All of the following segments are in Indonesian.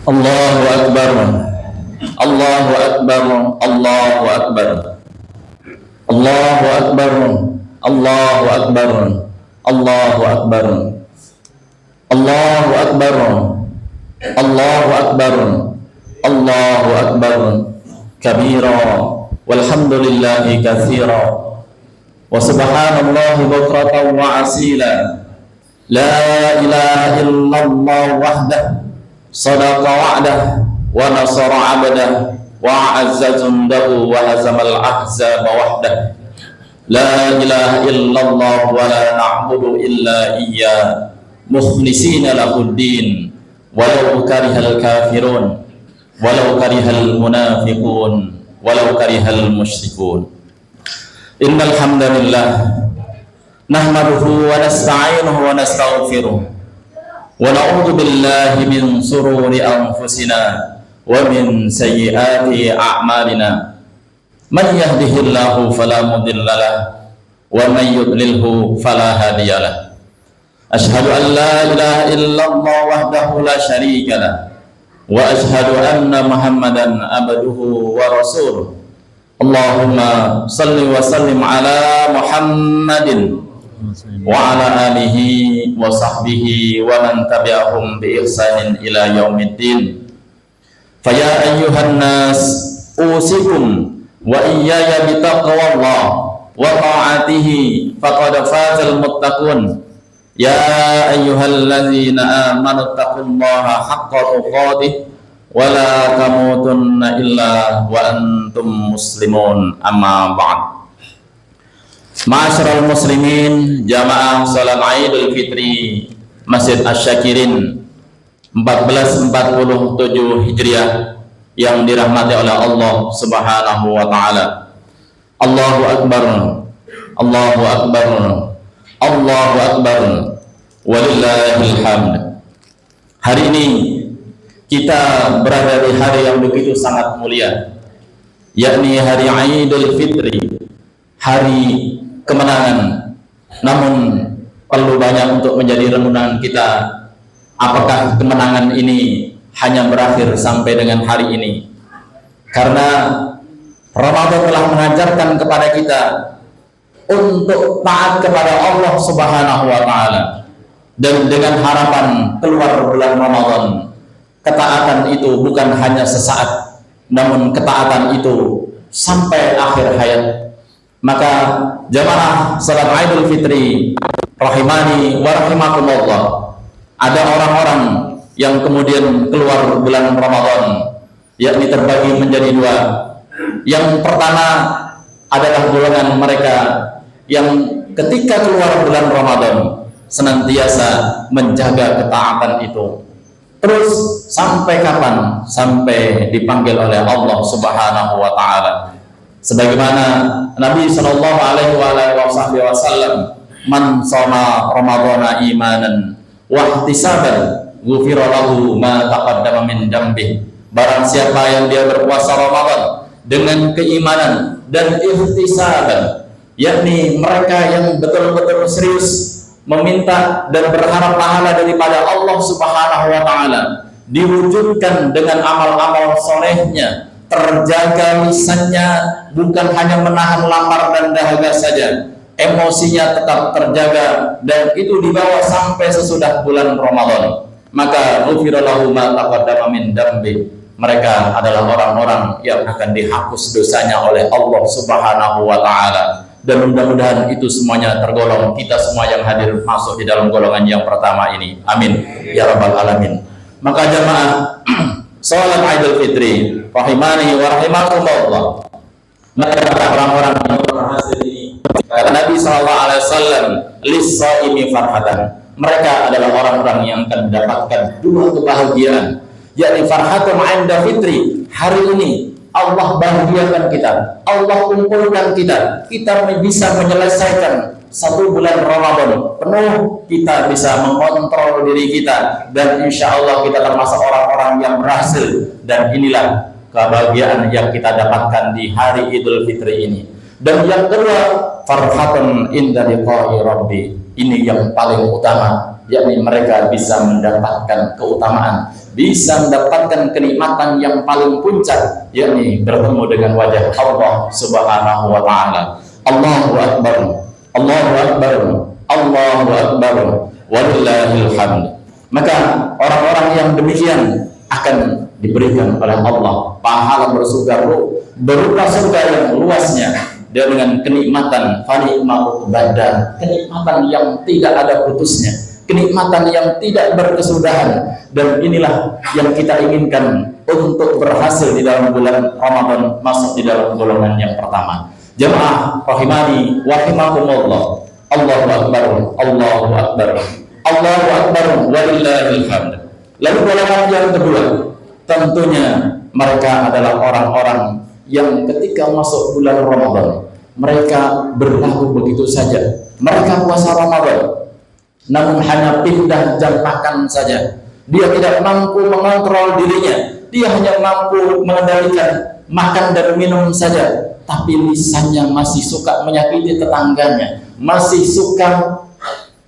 Allahu Akbar, Allahu Akbar, Allahu Akbar, Allahu Akbar, Allahu Akbar, Allahu Akbar, Allahu Akbar, Allahu Akbar, Allahu Akbar, kabira, walhamdulillahi katsira, wa subhanallahi bukratan wa asila, la ilaha illallah wahdah, sadaqa wa'dah, wa nasara 'abdah, wa 'azza jundahu wa hazamal ahzaba wahdah. La ilaha illallah wa la na'budu illa iyyah mukhlisina lahuddin walau karihal kafirun walau karihal munafiqun walau karihal musyrikun. Innal hamdalillah nahmaduhu wa nasta'inuhu wa nastaghfiruh wa na'udzu billahi min sururi anfusina wa min sayyiati a'malina. Man yahdihillahu fala mudilla lahu wa man yudlilhu fala hadiya lahu. Asyhadu an la ilaha illallah wahdahu la syarika lahu wa asyhadu anna Muhammadan abduhu wa rasuluh. Allahumma salli wa sallim ala Muhammadin wa ala alihi wa sahbihi wa man tabi'ahum bi ihsanin ila yaumiddin. Fa ya ayyuhan nas usikum wa iyaya bitaqwallah wa ta'atihi faqad fazal muttaqun. Ya ayyuhalladzina amanu taqullaha haqqa tuqatih wa la tamutunna illa wa antum muslimun, amma ba'd. Ma'asyiral muslimin, jamaah salat Idul Fitri Masjid Asy-Syakirin 1447 Hijriah yang dirahmati oleh Allah Subhanahu wa taala. Allahu Akbar, Allahu Akbar, Allahu Akbar, walillahil hamd. Hari ini kita berada di hari yang begitu sangat mulia, yakni hari Idul Fitri, hari kemenangan. Namun perlu banyak untuk menjadi renungan kita, apakah kemenangan ini hanya berakhir sampai dengan hari ini? Karena Ramadan telah mengajarkan kepada kita untuk taat kepada Allah Subhanahu wa taala, dan dengan harapan keluar bulan Ramadan, ketaatan itu bukan hanya sesaat, namun ketaatan itu sampai akhir hayat. Maka jamaah salat Idul Fitri rahimani wa rahimakumullah, ada orang-orang yang kemudian keluar bulan Ramadan, yakni terbagi menjadi dua. Yang pertama adalah golongan mereka yang ketika keluar bulan Ramadan senantiasa menjaga ketaatan itu. Terus sampai kapan? Sampai dipanggil oleh Allah Subhanahu wa taala. Sebagaimana Nabi sallallahu alaihi wasallam, "Man shoma Ramadhana imanan wa ihtisaban, ghufira lahu ma taqaddama min dzambihi." Barang siapa yang dia berpuasa Ramadan dengan keimanan dan ihtisaban, yakni mereka yang betul-betul serius meminta dan berharap pahala daripada Allah Subhanahu wa taala, diwujudkan dengan amal-amal solehnya, terjaga lisannya, bukan hanya menahan lapar dan dahaga saja, emosinya tetap terjaga, dan itu dibawa sampai sesudah bulan Ramadan, maka ghufira lahu ma taqaddama min dzambi. Mereka adalah orang-orang yang akan dihapus dosanya oleh Allah Subhanahu wa taala. Dan mudah-mudahan itu semuanya tergolong kita semua yang hadir masuk di dalam golongan yang pertama ini. Amin ya rabbal alamin. Maka jamaah salat Idul Fitri rahimani wa rahimakumullah, mereka orang-orang yang berhasil ini, karena Nabi sallallahu alaihi wasallam lis-shaimi farhatan, mereka adalah orang-orang yang akan mendapatkan dua kebahagiaan, yakni farhatun 'inda fitri, hari ini Allah bahagiakan kita, Allah kumpulkan kita, kita bisa menyelesaikan satu bulan Ramadan penuh, kita bisa mengontrol diri kita, dan insya Allah kita termasuk orang-orang yang berhasil. Dan inilah kebahagiaan yang kita dapatkan di hari Idul Fitri ini. Dan yang kedua, farhatun inda liqa'i rabbi, ini yang paling utama, yakni mereka bisa mendapatkan keutamaan bisa mendapatkan kenikmatan yang paling puncak, yakni bertemu dengan wajah Allah Subhanahu wa taala. Allahu akbar, Allahu akbar, Allahu akbar, walillahil hamd. Maka orang-orang yang demikian akan diberikan oleh Allah pahala bersurga berupa surga yang luasnya dan dengan kenikmatan fanikmatu badan, kenikmatan yang tidak ada putusnya, kenikmatan yang tidak berkesudahan. Dan inilah yang kita inginkan untuk berhasil di dalam bulan Ramadan, masuk di dalam golongan yang pertama. Jemaah rahimani wa rahimakumullah. Allahu akbar, Allahu akbar, Allahu akbar, walillahil hamd. Lalu golongan yang kedua, tentunya mereka adalah orang-orang yang ketika masuk bulan Ramadan mereka berlalu begitu saja. Mereka puasa Ramadan namun hanya pindah jam makan saja. Dia tidak mampu mengontrol dirinya, dia hanya mampu mengendalikan makan dan minum saja, tapi lisannya masih suka menyakiti tetangganya, masih suka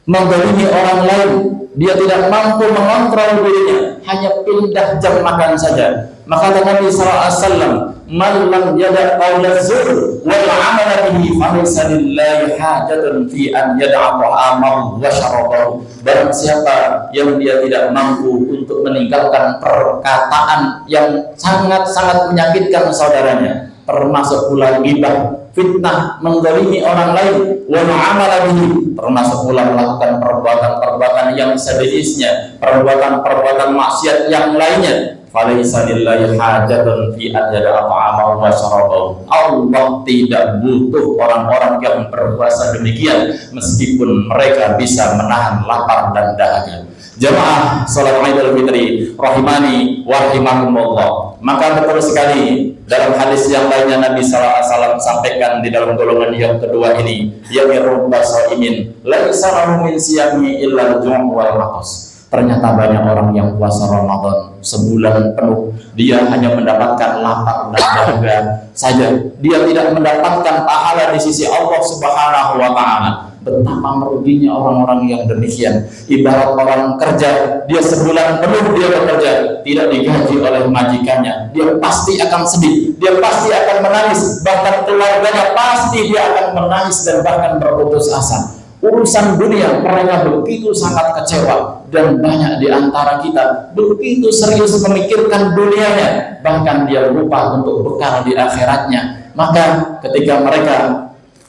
menzalimi orang lain. Dia tidak mampu mengontrol dirinya, hanya pindah jam makan saja. Maka Nabi SAW, "Man lam yada' qawla zur wal 'amala bihi falaysa lillahi hajatun fi an yada'a ta'amahu wa syarabahu." Barang siapa yang dia tidak mampu untuk meninggalkan perkataan yang sangat-sangat menyakitkan saudaranya, termasuk pula ghibah, fitnah, menzalimi orang lain, wa ma'amala bihi, termasuk pula melakukan perbuatan-perbuatan yang sejenisnya, perbuatan-perbuatan maksiat yang lainnya, falaysa lillahi hajatun fi an yada'a ta'amahu wa syarabahu. Allah tidak butuh orang-orang yang berpuasa demikian meskipun mereka bisa menahan lapar dan dahaga. Jemaah salat Idul Fitri rahimani wa rahimakumullah. Maka betul sekali dalam hadis yang lainnya Nabi SAW sampaikan di dalam golongan yang kedua ini, yakni rubba shaimin laisa lahu min siyami illa al-ju' wal 'atas. Ternyata banyak orang yang puasa Ramadan sebulan penuh, dia hanya mendapatkan lapar dan dahaga saja. Dia tidak mendapatkan pahala di sisi Allah Subhanahu wa taala. Betapa meruginya orang-orang yang demikian. Ibarat orang kerja, dia sebulan penuh dia bekerja, tidak digaji oleh majikannya. Dia pasti akan sedih, dia pasti akan menangis, bahkan keluarganya pasti dia akan menangis dan bahkan berputus asa. Urusan dunia mereka begitu sangat kecewa, dan banyak di antara kita begitu serius memikirkan dunianya, bahkan dia lupa untuk bekal di akhiratnya. Maka ketika mereka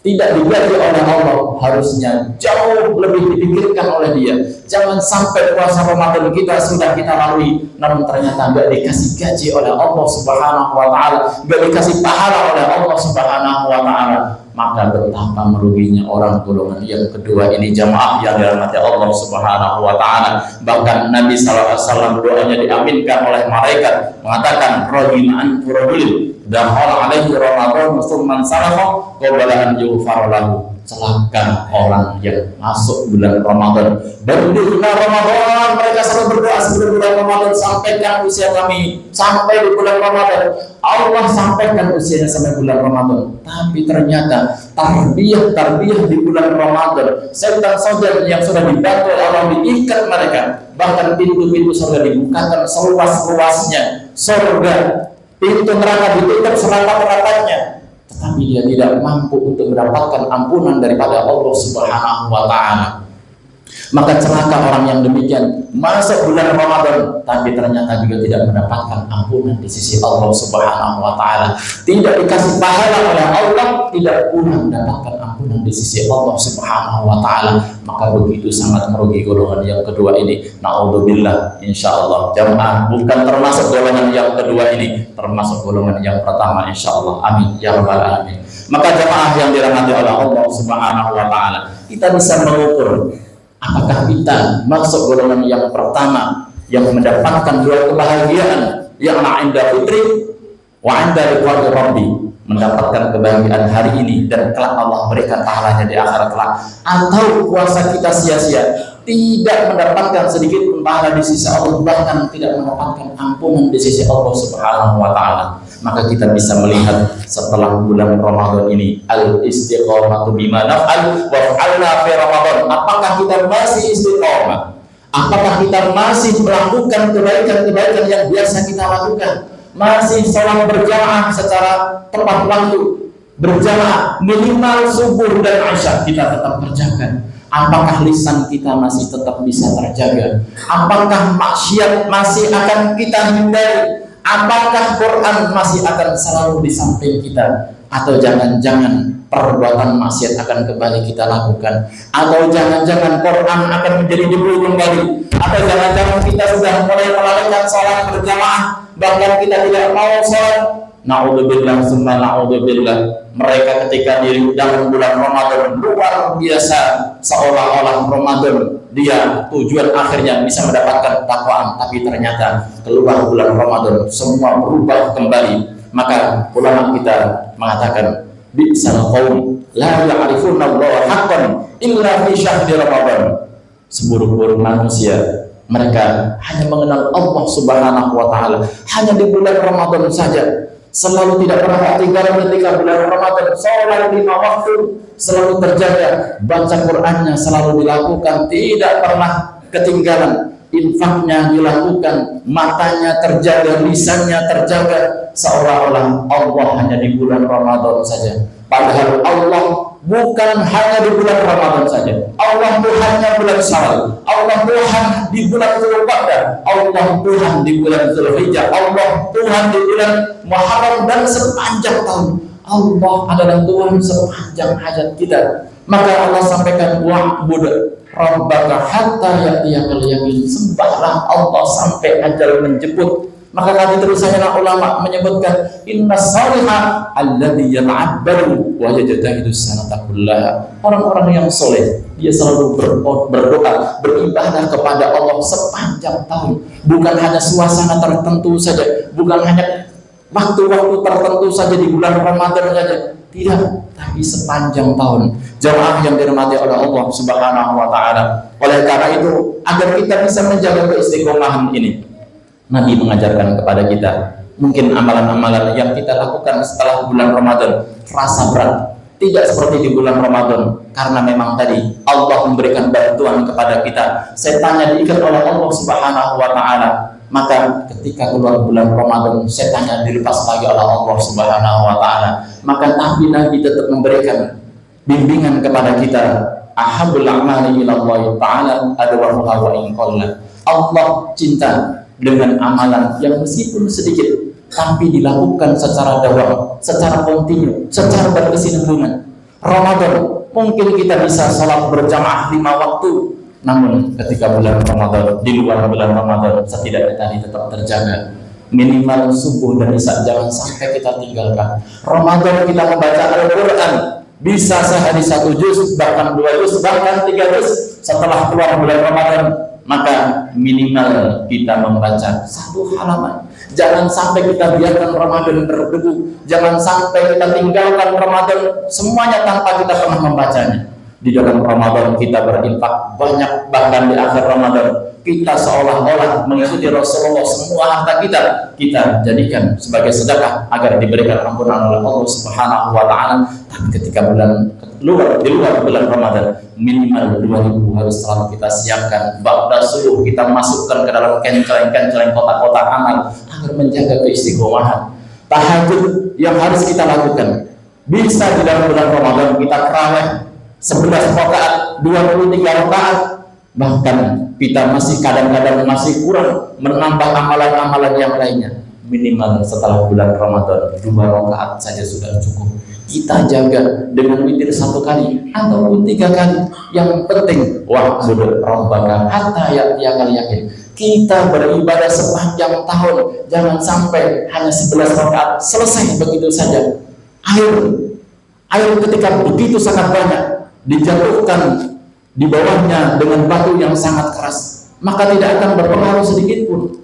tidak digaji oleh Allah, harusnya jauh lebih dipikirkan oleh dia. Jangan sampai puasa Ramadan kita sudah kita lalui, namun ternyata nggak dikasih gaji oleh Allah Subhanahu wa taala, nggak dikasih pahala oleh Allah Subhanahu wa taala. Maka betapa meruginya orang golongan yang kedua ini, jamaah yang dirahmati Allah Subhanahu wa taala. Bahkan Nabi SAW doanya diaminkan oleh malaikat, mengatakan rahiman furudul dahal alaihi Ramadan musliman salafa qabla an yughfar lahu. Celaka orang yang masuk bulan Ramadan, baru di bulan Ramadan mereka selalu berdoa sebelum bulan Ramadan, sampaikan usia kami sampai di bulan Ramadan. Allah sampaikan usianya sampai bulan Ramadan, tapi ternyata tarbiyah di bulan Ramadan, setan yang sudah dibantu Allah diikat mereka, bahkan pintu-pintu surga dibukakan seluas-luasnya, surga, pintu neraka ditutup serapat-rapatnya, tetapi dia tidak mampu untuk mendapatkan ampunan daripada Allah Subhanahu wa taala. Maka celaka orang yang demikian, masuk bulan Ramadan tapi ternyata juga tidak mendapatkan ampunan di sisi Allah Subhanahu wa taala, tidak dikasih pahala oleh Allah, tidak pula mendapatkan ampunan di sisi Allah Subhanahu wa taala. Maka begitu sangat merugi golongan yang kedua ini. Naudzubillah, insyaallah jamaah bukan termasuk golongan yang kedua ini, termasuk golongan yang pertama insyaallah. Amin ya rabbal alamin. Maka jamaah yang dirahmati oleh Allah Subhanahu wa taala, kita bisa mengukur apakah kita masuk golongan yang pertama yang mendapatkan dua kebahagiaan, yang inda fitri wa inda liqa'i rabbi, mendapatkan kebahagiaan hari ini dan kelak Allah berikan pahalanya di akhirat kelak, atau puasa kita sia-sia, tidak mendapatkan sedikit pun pahala di sisi Allah, bahkan tidak mendapatkan ampunan di sisi Allah Subhanahu wa taala. Maka kita bisa melihat setelah bulan Ramadan ini, al-istiqomatu bima naf'al wa fa'alna fi Ramadan. Apakah kita masih istiqomah? Apakah kita masih melakukan kebaikan-kebaikan yang biasa kita lakukan? Masih sholat berjamaah secara tepat waktu, berjamaah minimal subuh dan isya kita tetap kerjakan. Apakah lisan kita masih tetap bisa terjaga? Apakah maksiat masih akan kita hindari? Apakah Quran masih akan selalu di samping kita? Atau jangan-jangan perbuatan maksiat akan kembali kita lakukan? Atau jangan-jangan Quran akan menjadi debu kembali? Atau jangan-jangan kita sudah mulai melalaikan sholat berjamaah, bahkan kita tidak mau sholat? Na'udzubillah summa na'udzubillah. Mereka ketika di dalam bulan Ramadan luar biasa, seolah-olah Ramadan dia tujuan akhirnya bisa mendapatkan takwaan, tapi ternyata keluar bulan Ramadan semua berubah kembali. Maka ulama kita mengatakan, bi'sal qaum la ya'rifuna Allah haqqan illa fi syahri Ramadan. Seburuk-buruk manusia, mereka hanya mengenal Allah Subhanahu wa taala hanya di bulan Ramadan saja. Selalu tidak pernah tinggal ketika bulan Ramadan, sholat 5 waktu selalu terjaga, baca Qur'annya selalu dilakukan, tidak pernah ketinggalan, infaknya dilakukan, matanya terjaga, lisannya terjaga, seolah-olah Allah hanya di bulan Ramadan saja. Padahal Allah bukan hanya di bulan Ramadan saja. Allah Tuhannya bulan Syawal, Allah Tuhan di bulan Dzulqa'dah, Allah Tuhan di bulan Dzulhijjah, Allah Tuhan di bulan Muharram, dan sepanjang tahun. Allah adalah Tuhan sepanjang hayat kita. Maka Allah sampaikan, wa'bud rabbaka hatta ya'tiyakal yaqin. Sembahlah Allah sampai ajal menjemput. Maka tadi terusannya ulama menyebutkan, inna salihah alladhi yata'abbaru wa yajtahidu sanata kullaha. Orang-orang yang soleh, dia selalu berdoa, beribadah kepada Allah sepanjang tahun. Bukan hanya suasana tertentu saja, bukan hanya waktu-waktu tertentu saja di bulan Ramadan saja. Tidak, tapi sepanjang tahun. Jamaah yang dirahmati oleh Allah Subhanahu wa taala. Oleh karena itu, agar kita bisa menjaga keistiqomahan ini, Nabi mengajarkan kepada kita, mungkin amalan-amalan yang kita lakukan setelah bulan Ramadan terasa berat, tidak seperti di bulan Ramadan, karena memang tadi Allah memberikan bantuan kepada kita, setannya diikat oleh Allah Subhanahu wa taala. Maka ketika keluar bulan Ramadan, setannya dilepas lagi oleh Allah Subhanahu wa taala. Maka Nabi tetap memberikan bimbingan kepada kita, ahabul a'mali ila Allah taala adwamuha wa in qalla. Allah cinta dengan amalan yang meskipun sedikit tapi dilakukan secara dawam, secara kontinu, secara berkesinambungan. Ramadan mungkin kita bisa sholat berjamaah 5 waktu, namun ketika bulan Ramadan, di luar bulan Ramadan, setidaknya tadi tetap terjaga. Minimal subuh dan isya jangan sampai kita tinggalkan. Ramadan kita membaca Al-Quran, bisa sehari 1 juz, bahkan 2 juz, bahkan 3 juz. Setelah keluar bulan Ramadan, maka minimal kita membaca 1 halaman. Jangan sampai kita biarkan Ramadan berdebu. Jangan sampai kita tinggalkan Ramadan semuanya tanpa kita pernah membacanya. Di dalam Ramadan kita berinfak banyak, bahkan di akhir Ramadan kita seolah-olah mengikuti Rasulullah. Semua harta kita jadikan sebagai sedekah agar diberikan ampunan oleh Allah Subhanahu wa taala. Tapi ketika di luar bulan Ramadan, minimal 2000 harus selalu kita siapkan. Ba'da subuh kita masukkan ke dalam kenceleng kotak-kotak amal agar menjaga keistiqomahan. Tahajud yang harus kita lakukan, bisa di dalam bulan Ramadan kita tarawih 11 rakaat, 23 rakaat, bahkan kita masih kadang-kadang masih kurang menambah amalan-amalan yang lainnya. Minimal setelah bulan Ramadan 2 rakaat saja sudah cukup. Kita jaga dengan witir 1 kali ataupun 3 kali. Yang penting wa'bud rabbaka hatta ya'tiyakal yaqin. Kita beribadah sepanjang tahun, jangan sampai hanya 11 rakaat selesai begitu saja. Air ketika begitu sangat banyak dijatuhkan di bawahnya dengan batu yang sangat keras, maka tidak akan berpengaruh sedikit pun.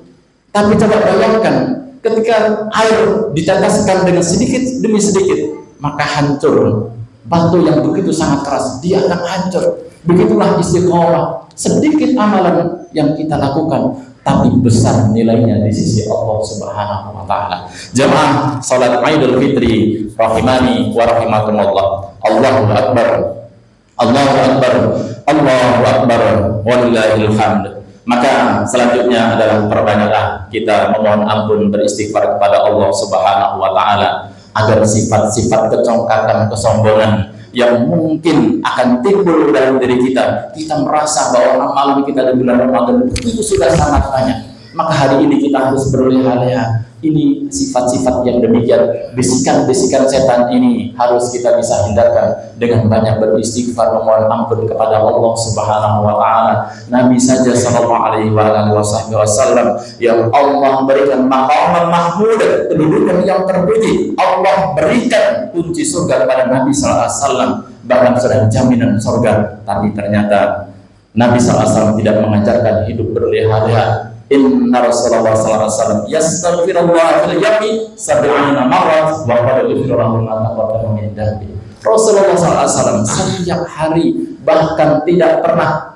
Tapi coba bayangkan ketika air diteteskan dengan sedikit demi sedikit, maka hancur. Batu yang begitu sangat keras, dia akan hancur. Begitulah istiqomah. Sedikit amalan yang kita lakukan, tapi besar nilainya di sisi Allah Subhanahu wa taala. Jamaah salat Idul Fitri rahimani wa rahimakumullah. Allahu akbar. Allahu akbar. Allahu akbar. Wallahil hamd. Maka selanjutnya adalah perbanyaklah kita memohon ampun, beristighfar kepada Allah Subhanahu wa taala agar sifat-sifat kecongkakan, kesombongan yang mungkin akan timbul dalam diri kita, kita merasa bahwa amalan kita di bulan Ramadan itu sudah sangat banyak, maka hari ini kita harus berleha-leha. Ini sifat-sifat yang demikian, bisikan-bisikan setan ini harus kita bisa hindarkan dengan banyak beristighfar, memohon ampun kepada Allah Subhanahu wa taala. Nabi saja sallallahu alaihi wasallam yang Allah berikan maqaman mahmud, kedudukan yang terpuji. Allah berikan kunci surga kepada Nabi sallallahu alaihi wasallam, bahkan sudah jaminan surga. Tapi ternyata Nabi sallallahu alaihi wasallam tidak mengajarkan hidup berleha-leha. Inna Rasulullah sallallahu alaihi wasallam yastaghfirullah fil yawmi 70 marrat wa qad ghufira lahu ma taqaddama min dhanbi. Rasulullah sallallahu alaihi wasallam setiap hari bahkan tidak pernah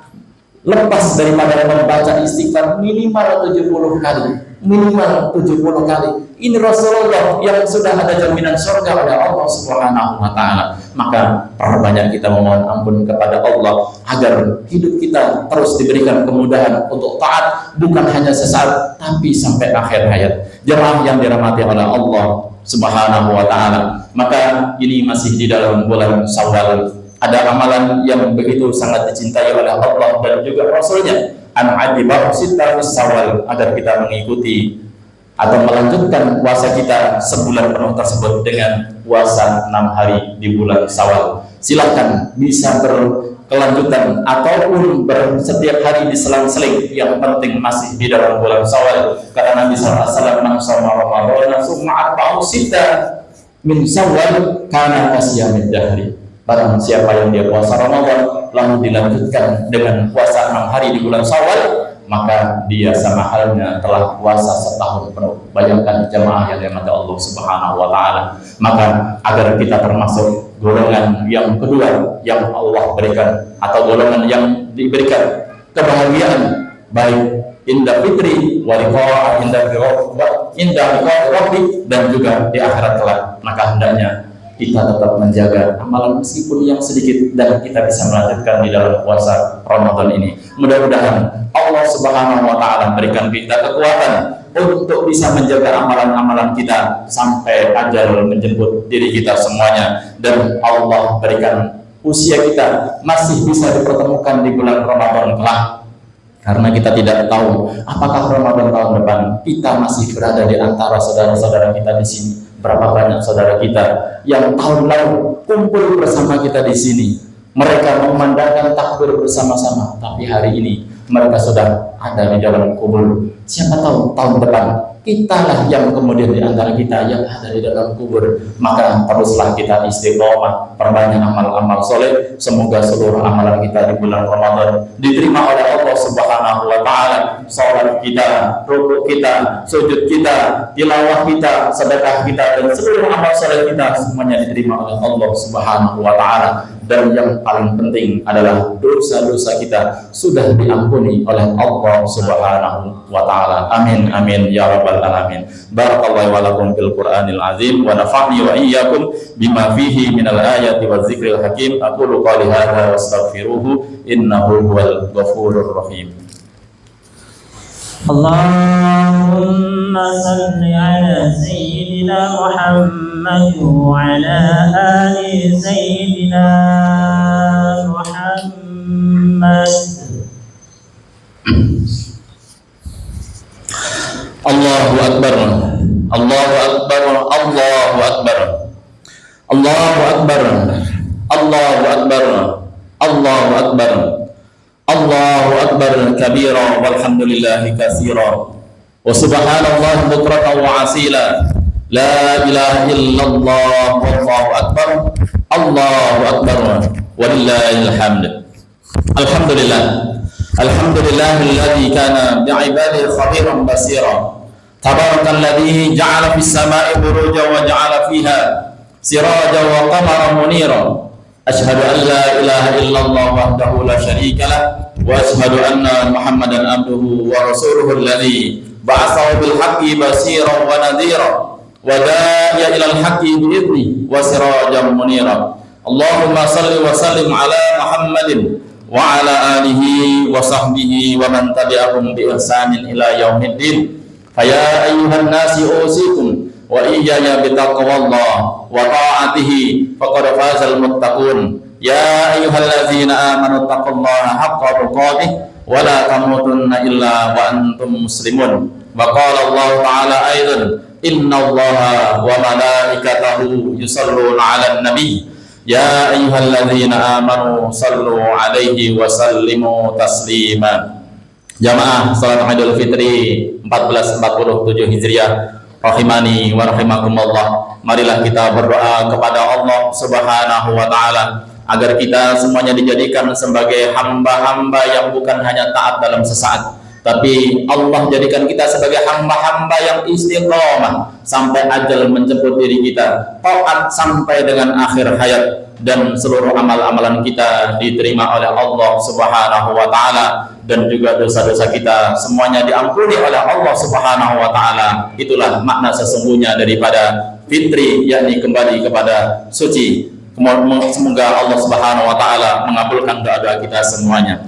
lepas daripada membaca istighfar minimal 70 kali. Minimal 70 kali. Ini Rasulullah yang sudah ada jaminan surga oleh Allah Subhanahu wa taala. Maka perbanyak kita memohon ampun kepada Allah agar hidup kita terus diberikan kemudahan untuk taat, bukan hanya sesaat tapi sampai akhir hayat. Jemaah yang dirahmati oleh Allah Subhanahu wa taala. Maka ini masih di dalam bulan Syawal. Ada amalan yang begitu sangat dicintai oleh Allah dan juga Rasulnya. An-adibah sita fis Syawal, agar kita mengikuti atau melanjutkan puasa kita sebulan penuh tersebut dengan puasa 6 hari di bulan Syawal. Silakan bisa berkelanjutan ataupun setiap hari diselang-seling, yang penting masih di dalam bulan Syawal. Karena Nabi sallallahu alaihi wasallam man shoma Ramadan summa atba'u sita min Syawal kana kasiyamid dahri. Barang siapa yang dia puasa Ramadan lalu dilanjutkan dengan puasa 6 hari di bulan Syawal, maka dia sama halnya telah puasa setahun penuh. Bayangkan jemaah yang dirahmati Allah Subhanahu wa taala. Maka agar kita termasuk golongan yang kedua yang Allah berikan, atau golongan yang diberikan kebahagiaan baik indah fitri wa liqa indah rabbi, dan juga di akhirat kelak, maka hendaknya kita tetap menjaga amalan meskipun yang sedikit dan kita bisa melanjutkan di dalam puasa Ramadan ini. Mudah-mudahan Allah Subhanahu wa taala berikan kita kekuatan untuk bisa menjaga amalan-amalan kita sampai ajal menjemput diri kita semuanya, dan Allah berikan usia kita masih bisa dipertemukan di bulan Ramadan kelak. Karena kita tidak tahu apakah Ramadan tahun depan kita masih berada di antara saudara-saudara kita di sini. Berapa banyak saudara kita yang tahun lalu kumpul bersama kita di sini, mereka memandangkan takbir bersama-sama, tapi hari ini mereka sudah ada di dalam kubur. Siapa tahu tahun depan kitalah yang kemudian di antara kita yang ada di dalam kubur. Maka teruslah kita istiqomah, perbanyak amal-amal soleh. Semoga seluruh amalan kita di bulan Ramadan diterima oleh Allah Subhanahu wa taala. Salat kita, rukuk kita, sujud kita, tilawah kita, sedekah kita, dan seluruh amal soleh kita semuanya diterima oleh Allah Subhanahu wa taala. Dan yang paling penting adalah dosa-dosa kita sudah diampuni oleh Allah Subhanahu wa taala. Amin amin ya rabbal alamin. Barakallahu wa lakum fil Qur'anil azim wa nafa'ni wa iyyakum bima fihi minal ayati waz zikril hakim. Aqulu qali hadza wastaghfiruhu innahu huwal ghafurur rahim. Allahumma salli ala sayyidina Muhammad wa ala ali sayyidina Muhammad. Allahu akbar, Allahu akbar, Allahu akbar, Allahu akbar, Allahu akbar, Allahu akbar, Allahu akbar kabira walhamdulillahi katsira wa subhanallahi bukratan wa asila. La ilaha illallah wallahu akbar, Allahu akbar walillahil hamd. Alhamdulillah, alhamdulillahilladzi kana bi'ibadihi khabiran basira. Tabarakalladzi ja'ala fis sama'i burujan wa ja'ala fiha sirajan wa qamaran munira. Asyhadu an la ilaha illallah wahdahu la syarika lah wa asyhadu anna Muhammadan abduhu wa rasuluhu alladzi ba'athahu bil haqqi basiran wa nadhira wa da'iyan ilal haqqi bi idzni wa sirajan munira. Allahumma salli wa sallim ala Muhammadin wa ala alihi wa sahbihi wa man tabi'ahum bi ihsanin ila yaumiddin. Faya ayyuhan nasi usikum wa iyaya bitaqwallah wa ta'atihi faqad fazal muttaqun. Ya ayyuhalladzina amanu taqullaha haqqa tuqatih wa la tamutunna illa wa antum muslimun. Wa qala Allah ta'ala aidan innallaha wa malaikatahu yusalluna 'alan nabi ya ayyuhalladzina amanu sallu 'alaihi wa sallimu taslima. Jamaah salat Idul Fitri 1447 Hijriah rahimani wa rahimakumullah. Marilah kita berdoa kepada Allah Subhanahu wa taala agar kita semuanya dijadikan sebagai hamba-hamba yang bukan hanya taat dalam sesaat, tapi Allah jadikan kita sebagai hamba-hamba yang istiqomah sampai ajal menjemput diri kita, taat sampai dengan akhir hayat, dan seluruh amal-amalan kita diterima oleh Allah Subhanahu wa taala, dan juga dosa-dosa kita semuanya diampuni oleh Allah Subhanahu wa taala. Itulah makna sesungguhnya daripada fitri, yakni kembali kepada suci. Semoga Allah Subhanahu wa taala mengabulkan doa-doa kita semuanya.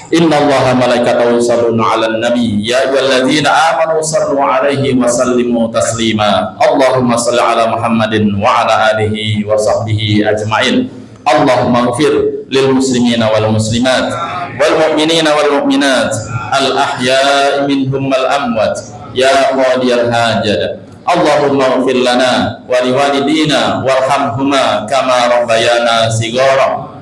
Innallaha malaikatahu yusholluna 'alan nabi ya ayyuhalladzina amanu shallu 'alaihi wa sallimu taslima. Allahumma shalli 'ala Muhammadin wa 'ala alihi wa sahbihi ajma'in. Allahumma ighfir lil muslimina wal muslimat wal mu'minina wal mu'minat al ahya'i minhum wal amwat ya qadiyal hajat. Allahumma ighfir lana wa liwalidina warhamhuma kama rabbayana shighara.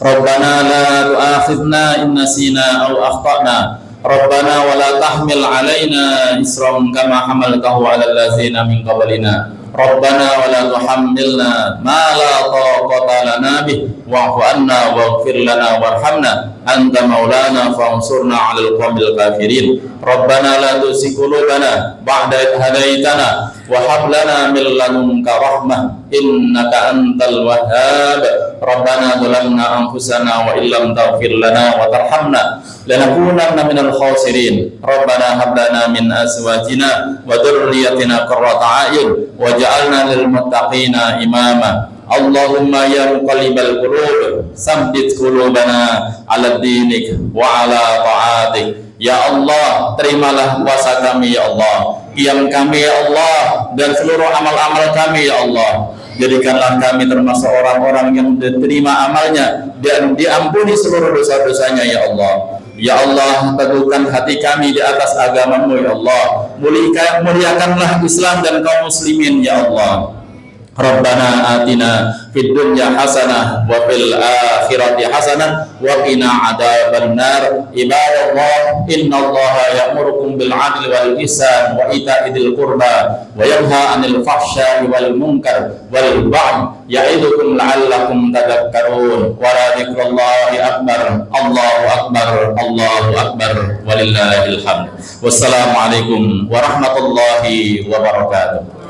Rabbana la tu'akhidna in nasina aw akhtana. Rabbana wa la tahmil 'alaina isran kama hamaltahu 'alal ladzina min qablina. Rabbana wa la tuhammilna ma la taqata lana bih wa'fu 'anna waghfir lana warhamna anta maulana fansurna 'alal qawmil kafirin. Rabbana la tuzigh qulubana ba'da idh hadaitana wa hab lana min ladunka rahmah innaka antal wahhab. Rabbana zalamna anfusana wa illam taghfir lana wa tarhamna lanakunanna minal khasirin. Rabbana hab lana min azwajina wa dhurriyyatina qurrata a'yun waj'alna lil muttaqina imama. Allahumma ya muqallibal qulub tsabbit qulubana 'ala dinik wa 'ala ta'atik. Ya Allah, terimalah puasa kami ya Allah, qiyam kami ya Allah, dan seluruh amal-amal kami ya Allah. Jadikanlah kami termasuk orang-orang yang diterima amalnya dan diampuni seluruh dosa-dosanya ya Allah. Ya Allah, teguhkan hati kami di atas agamamu ya Allah. Muliakanlah Islam dan kaum muslimin ya Allah. Rabbana atina fid dunya hasanah wa fil akhirati hasanah wa qina adzabannar. Ibadallah, innallaha ya'murukum bil 'adli wal ihsan wa ita'i dzil qurba wa yanha 'anil fahsya'i wal munkar wal baghi ya'idukum la'allakum tadhakkarun. Wa la dzikrullahi akbar. Allahu akbar. Allahu akbar. Walillahil hamd. Wassalamu alaikum warahmatullahi wabarakatuh.